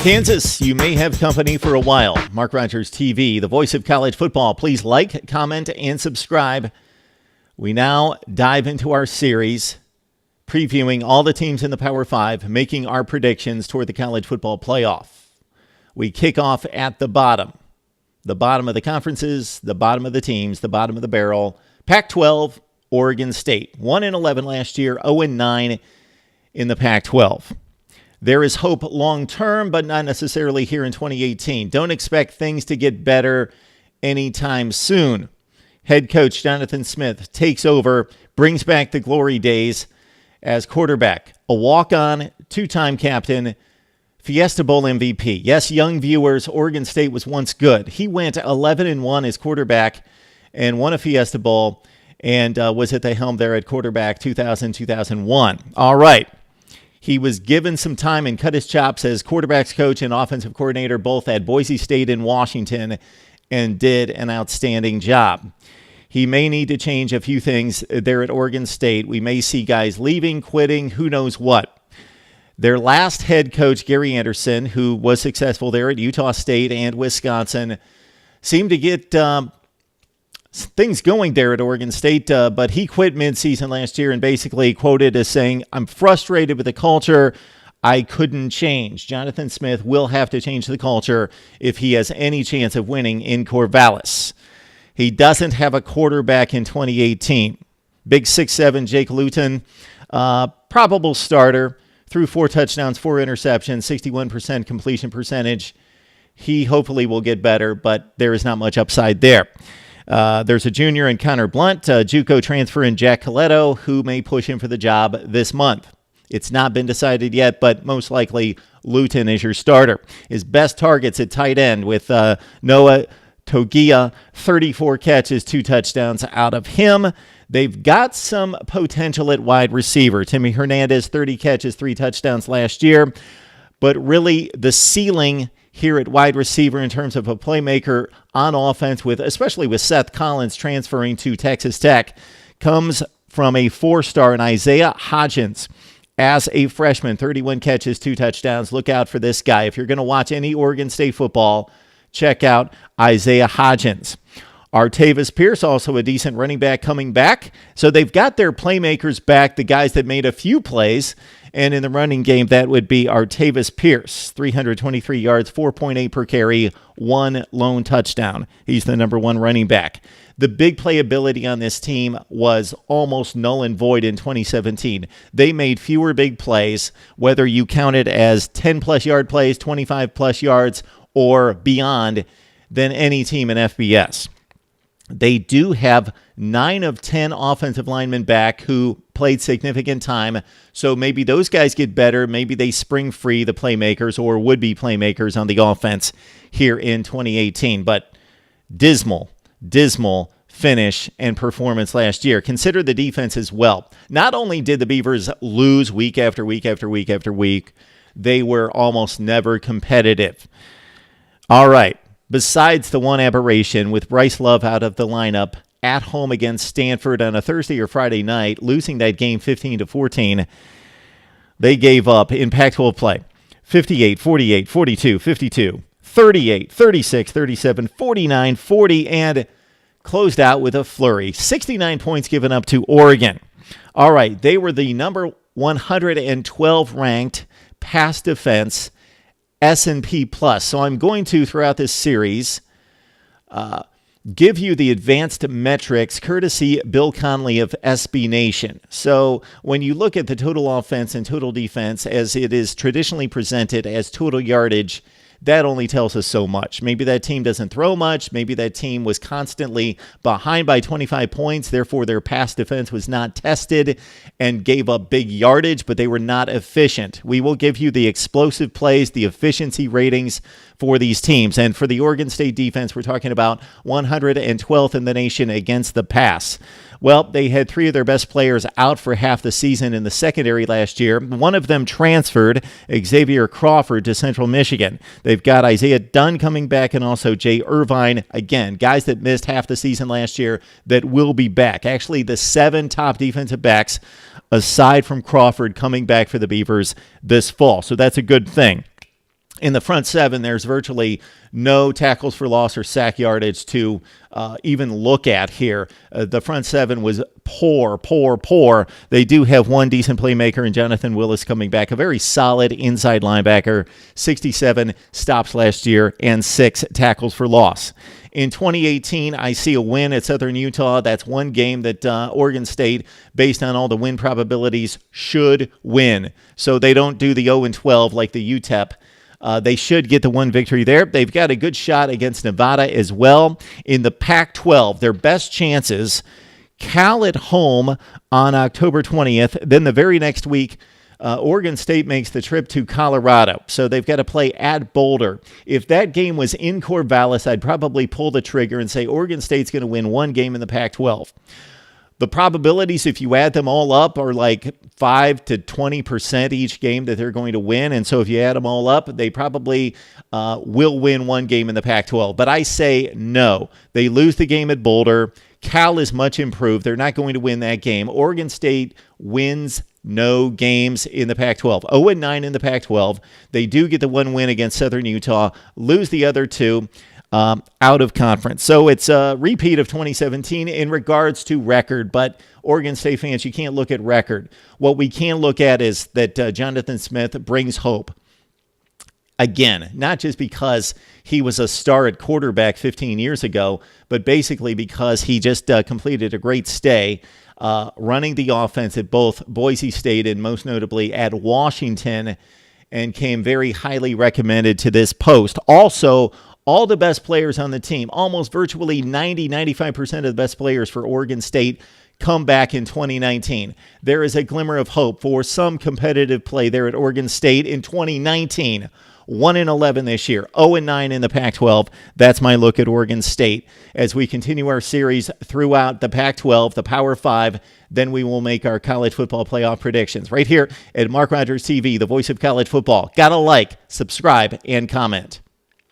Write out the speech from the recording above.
Kansas, you may have company for a while. Mark Rogers TV, the voice of college football. Please like, comment, and subscribe. We now dive into our series, previewing all the teams in the Power 5, making our predictions toward the college football playoff. We kick off at the bottom of the conferences, the bottom of the teams, the bottom of the barrel. Pac-12, Oregon State, 1-11 last year, 0-9 in the Pac-12. There is hope long-term, but not necessarily here in 2018. Don't expect things to get better anytime soon. Head coach Jonathan Smith takes over, brings back the glory days as quarterback. A walk-on, two-time captain, Fiesta Bowl MVP. Yes, young viewers, Oregon State was once good. He went 11-1 as quarterback and won a Fiesta Bowl and was at the helm there at quarterback 2000-2001. All right. He was given some time and cut his chops as quarterbacks coach and offensive coordinator both at Boise State and Washington and did an outstanding job. He may need to change a few things there at Oregon State. We may see guys leaving, quitting, who knows what. Their last head coach, Gary Anderson, who was successful there at Utah State and Wisconsin, seemed to get things going there at Oregon State, but he quit midseason last year and basically quoted as saying, "I'm frustrated with the culture. I couldn't change." Jonathan Smith will have to change the culture if he has any chance of winning in Corvallis. He doesn't have a quarterback in 2018. Big 6'7" Jake Luton, probable starter, threw 4 touchdowns, 4 interceptions, 61% completion percentage. He hopefully will get better, but there is not much upside there. There's a junior in Connor Blunt, JUCO transfer in Jack Coletto, who may push him for the job this month. It's not been decided yet, but most likely Luton is your starter. His best targets at tight end with Noah Togia, 34 catches, 2 touchdowns out of him. They've got some potential at wide receiver. Timmy Hernandez, 30 catches, 3 touchdowns last year. But really, the ceiling here at wide receiver in terms of a playmaker on offense, especially with Seth Collins transferring to Texas Tech, comes from a 4-star in Isaiah Hodgins. As a freshman, 31 catches, 2 touchdowns. Look out for this guy. If you're going to watch any Oregon State football, check out Isaiah Hodgins. Artavis Pierce, also a decent running back coming back. So they've got their playmakers back, the guys that made a few plays. And in the running game, that would be Artavis Pierce, 323 yards, 4.8 per carry, 1 lone touchdown. He's the number 1 running back. The big playability on this team was almost null and void in 2017. They made fewer big plays, whether you count it as 10-plus yard plays, 25-plus yards, or beyond, than any team in FBS. They do have 9 of 10 offensive linemen back who played significant time, so maybe those guys get better. Maybe they spring free the playmakers or would-be playmakers on the offense here in 2018. But dismal finish and performance last year. Consider the defense as well. Not only did the Beavers lose week after week after week after week, they were almost never competitive. All right. Besides the one aberration with Bryce Love out of the lineup at home against Stanford on a Thursday or Friday night, losing that game 15-14, they gave up in Pac-12 play 58, 48, 42, 52, 38, 36, 37, 49, 40, and closed out with a flurry. 69 points given up to Oregon. All right, they were the number 112 ranked pass defense S&P Plus. So I'm going to, throughout this series, give you the advanced metrics courtesy Bill Conley of SB Nation. So when you look at the total offense and total defense as it is traditionally presented as total yardage, that only tells us so much. Maybe that team doesn't throw much. Maybe that team was constantly behind by 25 points. Therefore, their pass defense was not tested and gave up big yardage, but they were not efficient. We will give you the explosive plays, the efficiency ratings for these teams. And for the Oregon State defense, we're talking about 112th in the nation against the pass. Well, they had 3 of their best players out for half the season in the secondary last year. One of them transferred, Xavier Crawford, to Central Michigan. They've got Isaiah Dunn coming back and also Jay Irvine. Again, guys that missed half the season last year that will be back. Actually, the 7 top defensive backs, aside from Crawford, coming back for the Beavers this fall. So that's a good thing. In the front seven, there's virtually no tackles for loss or sack yardage to even look at here. The front seven was poor. They do have one decent playmaker in Jonathan Willis coming back, a very solid inside linebacker, 67 stops last year and 6 tackles for loss. In 2018, I see a win at Southern Utah. That's one game that Oregon State, based on all the win probabilities, should win. So they don't do the 0-12 like the UTEP. They should get the one victory there. They've got a good shot against Nevada as well. In the Pac-12, their best chances, Cal at home on October 20th. Then the very next week, Oregon State makes the trip to Colorado. So they've got to play at Boulder. If that game was in Corvallis, I'd probably pull the trigger and say Oregon State's going to win one game in the Pac-12. The probabilities, if you add them all up, are like 5 to 20% each game that they're going to win. And so if you add them all up, they probably will win one game in the Pac-12. But I say no. They lose the game at Boulder. Cal is much improved. They're not going to win that game. Oregon State wins no games in the Pac-12. 0-9 in the Pac-12. They do get the one win against Southern Utah, lose the other two. Out of conference. So it's a repeat of 2017 in regards to record, but Oregon State fans, you can't look at record. What we can look at is that Jonathan Smith brings hope. Again, not just because he was a star at quarterback 15 years ago, but basically because he just completed a great stay running the offense at both Boise State and most notably at Washington, and came very highly recommended to this post. Also, all the best players on the team, almost virtually 95% of the best players for Oregon State, come back in 2019. There is a glimmer of hope for some competitive play there at Oregon State in 2019. 1-11 this year, 0-9 in the Pac-12. That's my look at Oregon State. As we continue our series throughout the Pac-12, the Power 5, then we will make our college football playoff predictions right here at Mark Rogers TV, the voice of college football. Gotta like, subscribe, and comment.